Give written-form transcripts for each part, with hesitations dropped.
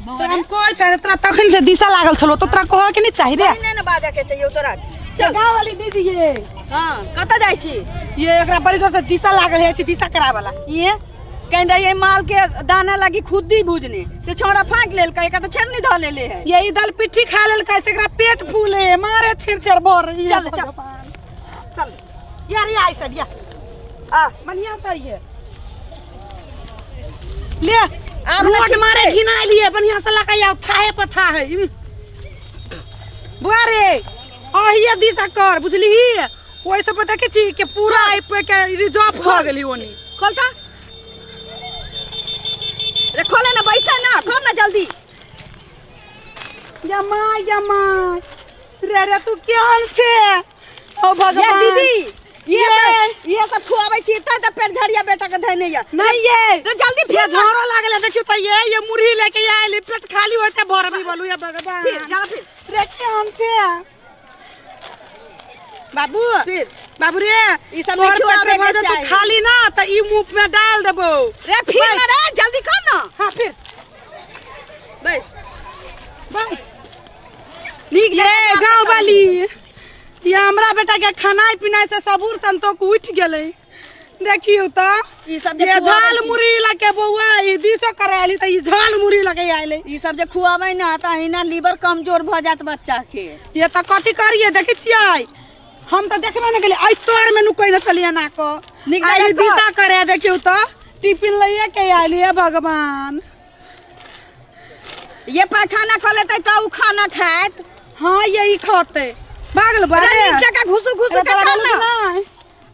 तो हमको चाहिए तोरा तखन से दिशा लागल छलो तो तोरा कह के नहीं चाहिए रे नहीं ना बाजा के चाहिए तोरा चल गांव वाली दीदी ये हां कत जाई छी ये एकरा बड़ी जोर से दिशा लागल है छी दिशा करा वाला ये कहंदा ये माल के दाना लगी खुद ही भूजने से छोड़ा फांक लेल का एक तो छेनी ध लेले है यही दल पिट्ठी खा लेल कैसे एकरा पेट फूले मारे छिरछर भर रही चल चल चल यार ये आई सब या आ बढ़िया सही है ले रोड मारे घिना लिए बढ़िया से लगा या थाहे पथा है बुआ रे अहिया दिशा कर बुझली ओइ सब देखे छी के पूरा पे के रिजर्व हो गेली ओनी खोलता रे खोले ना बैसा ना खोल ना जल्दी या मां रे रे तू केहन छे ओ भगवान ये दीदी ये सब खुआबै छी त पेट झड़िया बेटा के धने या नहीं ये तो जल्दी ये झोरो लागले देखियो त ये मुरही लेके आइली पेट खाली होते भरबी बोलू या भगवान फिर चल फिर रे केहन छे बाबू फिर बाबू रे ई सब नहीं पेट भर चाहिए तू खाली ना त ई मुंह में डाल देबो रे फिर ना रे जल्दी कर ना हां फिर बस भाई नीक ये गांव वाली ये हमरा बेटा के खाना पीना से सबूर संतोष उठ गेले देखियो त ई सब ये झाल मुरी लगे बउआ ई दिसो कराली त ई झाल मुरी लगे आइले ई सब जे खुआबै ना त हिना लीवर कमजोर भ जात बच्चा के ये त कथि करिए देखि छियै हम त देखबे न गेली आई तोर में नुकोइ न चलिए ना को आई दिशा करे देखियो त टिफिन लइए के आइली है भगवान ये पैखाना खोलेते त उ खाना खात हां यही खाते भागल बारे जगह घुसु घुसु के खाना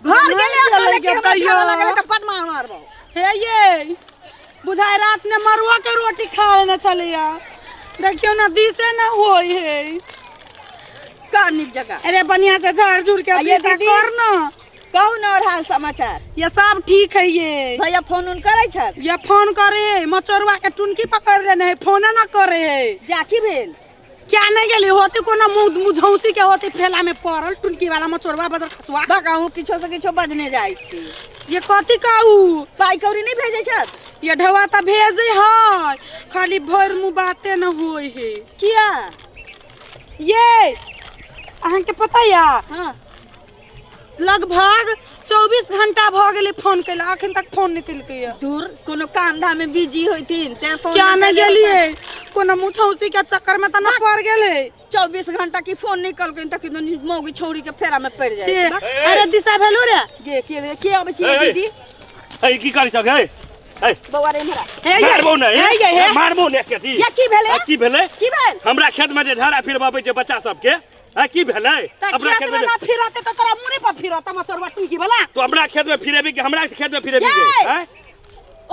घर गेले अकेले के हमरा छाला लगले त पट मार मारबो हे ये बुझाय रात में मरुआ के रोटी खाए न चलिया देखियो ना दिसे न होई है का निक जगह अरे बढ़िया से झाड़ झूड़ के ये दिशा दीदी कर न कौन और हाल समाचार ये सब ठीक है ये भैया फोन उन करे छ ये फोन करे मचोरवा के टुनकी पकड़ लेने है फोन ना करे है जाकी भेल क्या नहीं गेली होती कोनो मुझौसी के होती फेला में पड़ल टुनकी वाला मचोरवा बदर खसवा बकाऊ किछो से किछो बजने जाई छी ये कथि कहू पाई कौरी नहीं भेजे छ ये ढवा त भेजे है खाली भर मुंह बातें न होई है किया ये अहाँ के पता या हां लगभग 24 घंटा भ गेले फोन कैला अखन तक फोन नहीं केलकै दूर कोनो काम धाम में बिजी होइथिन ते फोन क्या न गेलिए कोनो मुछौसी के चक्कर में त न पड़ गेले 24 घंटा की फोन नहीं कलकिन त किनो मौगी छौरी के फेरा में पड़ जाय अरे दिशा भेलु रे ये के आबै छी दीदी ए की करै छ गे ए बौआ रे हमरा हे मारबो न हे मारबो न के दी ये की भेले की भेले की भेल हमरा खेत में जे झाड़ा फिरबाबै छै बच्चा सब के आ की भेले अपना खेत में ना फिरते तो तोरा मुरी पर फिरता मचोरवा टुनकी वाला तो हमरा खेत में फिरेबी के हमरा खेत में फिरेबी के हैं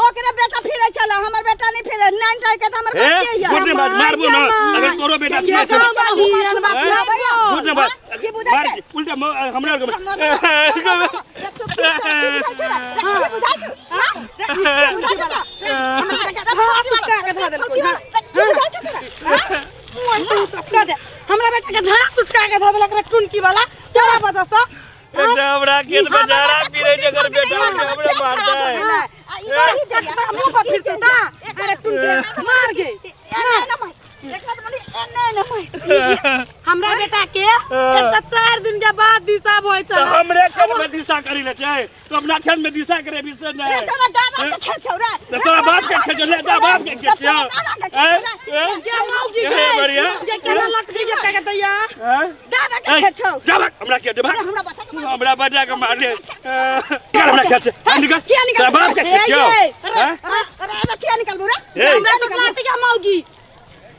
ओकरे बेटा फिरे चला हमर बेटा नहीं फिरे नाइन टाइम के त हमर बच्चे या गुड मत मारबो न अगर तोरो बेटा फिरे छै गुड न बात मार उल्टा हमरा हमरा बेटा के झाड़ा सुटका के ध देलक रे टुनकी वाला तोरा वजह से हमरा खेत में झाड़ा फिरे जगर बेटा हमरा मारता है ई जगह मुंह पर फिरते ना अरे टुनकी मार गे हमरा बेटा के एक 4 दिन के बाद दिशा होय छ हमरे खेत में दिशा करी ले छै तो अपना खेत में दिशा करे विषय नहीं रे तोरा दादा के खेत छौ रे तोरा बाप के खेत ले जा बाप के खेत छै क्या मौगी के बढ़िया ये केना लट दे जता के दैया दादा के खेत छौ जा हमरा खेत दे हमरा बच्चा के मार ले निकल हमरा खेत से निकल क्या निकल तेरा बाप के खेत छै अरे क्या निकलबू रे हमरा सुटलाती के मौगी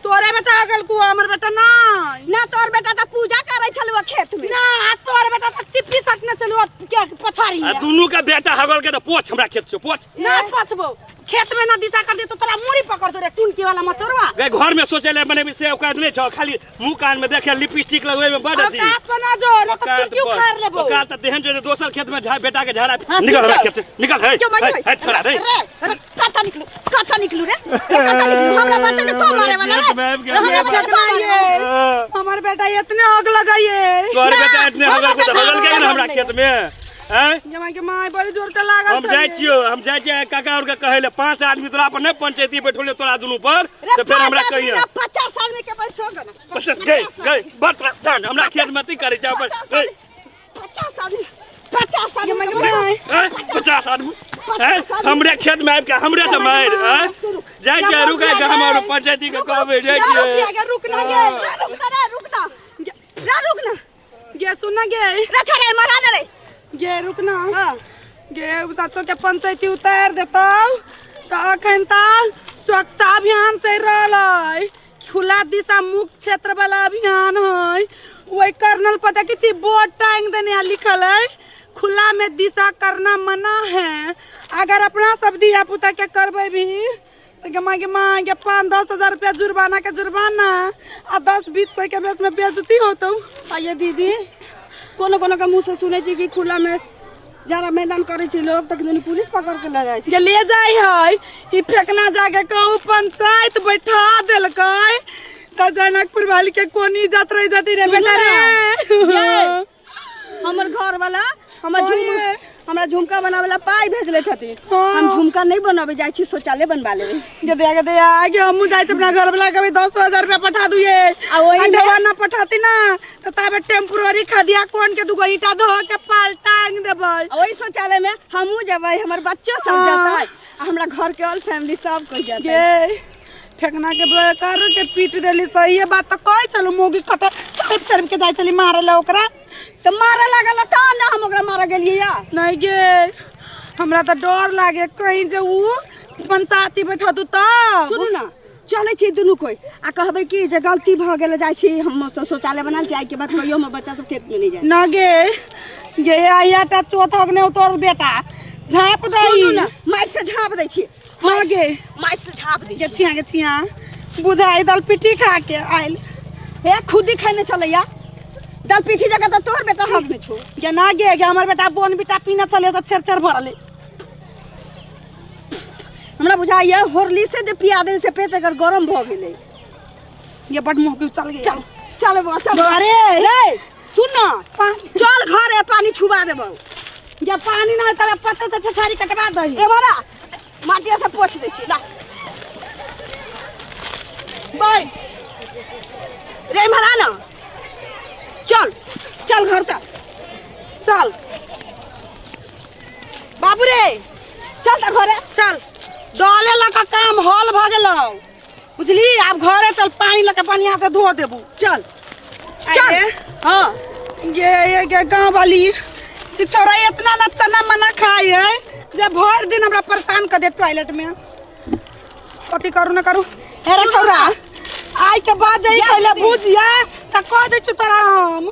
तोरे बेटा अगल को हमर बेटा नहीं ना तोर बेटा त पूजा करे छलु खेत में ना तोर बेटा त चिप्पी सटने चलु के पछाड़ी आ दुनु का बेटा हगल के त पोछ हमरा खेत छै पोछ ना पछबो खेत में ना दिशा कर दे तो तोरा मुरी पकड़ दो रे टुनकी वाला मचोरवा गे घर में सोचे ले बने से औकात नहीं छ खाली मुंह कान में देखे लिपस्टिक लगवे में बड़ दी औकात बना जो न तो चुटकी उखाड़ लेबो औकात त देहन जे दोसर खेत में बेटा के झाड़ा निकल हमरा खेत से निकल है छोड़ा रे अरे कता निकलू रे हमरा बच्चा के को मारे वाला रे हमार बेटा इतने आग लगाइए तोर बेटा इतने हगल को हगल के हमरा खेत में हैं जमाई के माय बड़ी जोर से लागल हम जाय छियो हम जाय छियै काका और के कहै ले 5 आदमी तोरा पर नै पंचायती बैठोले तोरा दुनू पर तो फिर हमरा कहिया 50 आदमी के पैसा हो गना बस गई बात जान हमरा खेत में ती करे जा पर 50 आदमी 50 आदमी जमाई के माय 50 आदमी हमरे खेत में आबि के हमरे से मार जाय छियै रुकै के हम और पंचायती के कहबै जाय छियै रुकना गे रुकना गे सुनना गे रे छरे मारा रे गे रुकना गे बच्चों के पंचायती उतार देतौ तो अखन तक स्वच्छता अभियान चल रहा है खुला दिशा मुक्त क्षेत्र वाला अभियान है वही कर्नल पता किसी बोर्ड टांग देने लिखल है खुला में दिशा करना मना है अगर अपना सब दिया पुता के करबे भी तो मांगे 5-10 हजार रुपया जुर्माना के जुर्माना आ 10-20 कोई के बेच में बेइज्जती होतो। आइए दीदी कोनो के मुंह से सुने छी कि खुला में जरा मैदान करे छी लोग तक पुलिस पकड़ के ले जाय छी ले जाय है ई फेकना जाके कहूँ पंचायत बैठा देलकै तो जनकपुर वाली के कोनी जात रही जाती रे बेटा रे हमर घर वाला हमरा झुमका बनावेला पाई भेजले छथि हम झुमका नहीं बनावे जाय छी शौचालय बनवा लेबे के दे आगे हम जाय छी अपना घर वाला के 10,000 रुपया पठा दुए आ ढवा ना पठाती ना तो तबे टेम्पररी खदिया कोन के दुगो ईटा धो के पाल टांग देबै ओई शौचालय में हमहू जेबै हमर बच्चो सब जेतै हमरा घर के ऑल फैमिली सब कोई जेतै फेकना के बेकार के पीट देली सही है बात तो कहि चलो मोगी खट चल के जाय चली मारे ला ओकरा तो मारे लागल त ना हम ओकरा मारे गेलियै या नहीं गे हमरा तो डर लागे कहीं जे ऊ पंचायती बैठा दू त सुनू ना चले छी दुनू कोई आ कहबै कि जे गलती भ गेल जाय छी हम शौचालय बनाल छी आई के बाद कहियो में बच्चा सब खेत में नहीं जाय ना गे आयाटा चौथक ने तोर बेटा झाप दई सुनू ना मार से झाप दै छी हां गे मार से झाप दै छी के छिया बुझाई दल पिटी खा के आइल हे खुदी खाने चलैया दल पीठी जगह तो तोर बेटा हक में छो के ना गे हमर बेटा बोन बेटा पीना चले तो छेर भरले हमरा बुझाइए होरली से जे पिया दिल से पेट अगर गरम भ गेले ये बड मुंह चल गए चल चल अरे रे सुन ना चल घरे पानी छुबा देबो ये पानी ना तबे पत्ता से छछारी कटवा दही ए मारा माटिया से पोछ दे छी ला बाय रे मारा ना चल घर चल बाबू रे चल त घरे चल डाले लका काम हॉल भ गेलौ बुझली अब घरे चल पानी लके पानी से धो देबू चल हां ये गांव वाली ई छोरा इतना ना चना मना खाई है जे भर दिन हमरा परेशान कर दे टॉयलेट में कथी करू ना करू अरे छोरा आई के बाद जाई खैले भुजिया त कह दे छु तोरा हम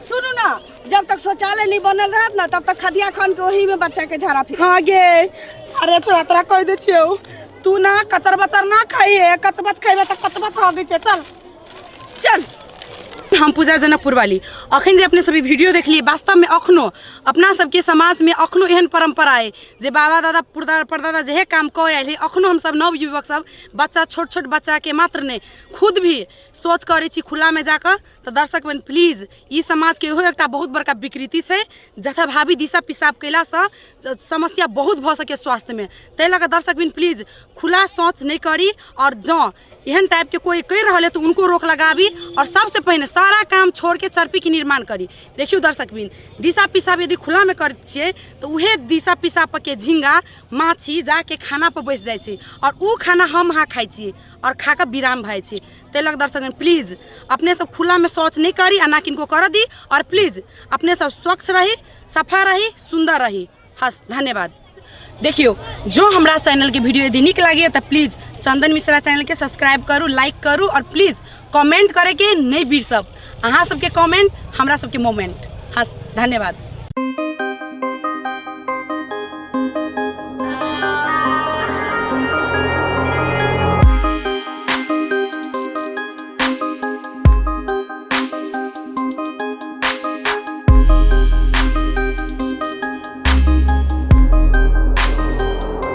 सुनू ना जब तक शौचालय नहीं बनल रहत ना तब तक खदिया खान के वही में बच्चा के झाड़ा फिर हां गे अरे छोरा तोरा कह दे छियो तू ना कचर बचर ना खाई है कचबच खाइबे त कचबच हो गई छे चल हम पूजा जनकपुर वाली अखन जे अपने सभी वीडियो देख लिए वास्तव में अखनो अपना सबके समाज में अखनो एहन परंपरा है जे बाबा दादा परदादा जे काम कह आयल है अखनो हम सब नव युवक सब बच्चा छोट बच्चा के मात्र नहीं खुद भी सोच करे छी खुला में जाकर तो दर्शक बन प्लीज ई समाज के एक बहुत बड़का विकृति है जथा भावी दिशा पिसाब कैला से समस्या बहुत भ सके स्वास्थ्य में तै लगा दर्शक बिन प्लीज खुला शौच नहीं करी और जौ एहन टाइप के कोई कर रहा है तो उनको रोक लगाबी और सबसे पहले सारा काम छोड़ के चर्पी के निर्माण करी। देखियो दर्शक बिन दिशा पिसाब यदि खुला में कर छे तो उहे दिशा पिसाब के झींगा माछी जाके खाना पर बैस जाए छे और उ खाना हम हाँ खाई छे और खा कर विराम भाई छे। ते लग दर्शक बिन प्लीज अपने सब खुला में शौच नहीं करी आ ना किनको कर दी और प्लीज अपने सब स्वच्छ रही सफा रही सुंदर रही। हस धन्यवाद। देखियो जो हमारा चैनल के वीडियो यदि निक लगे तो प्लीज चंदन मिश्रा चैनल के सब्सक्राइब करू लाइक करू और प्लीज कमेंट करे के नहीं बिसरब। अहाँ सबके कमेंट हमरा सबके मोमेंट। हस धन्यवाद।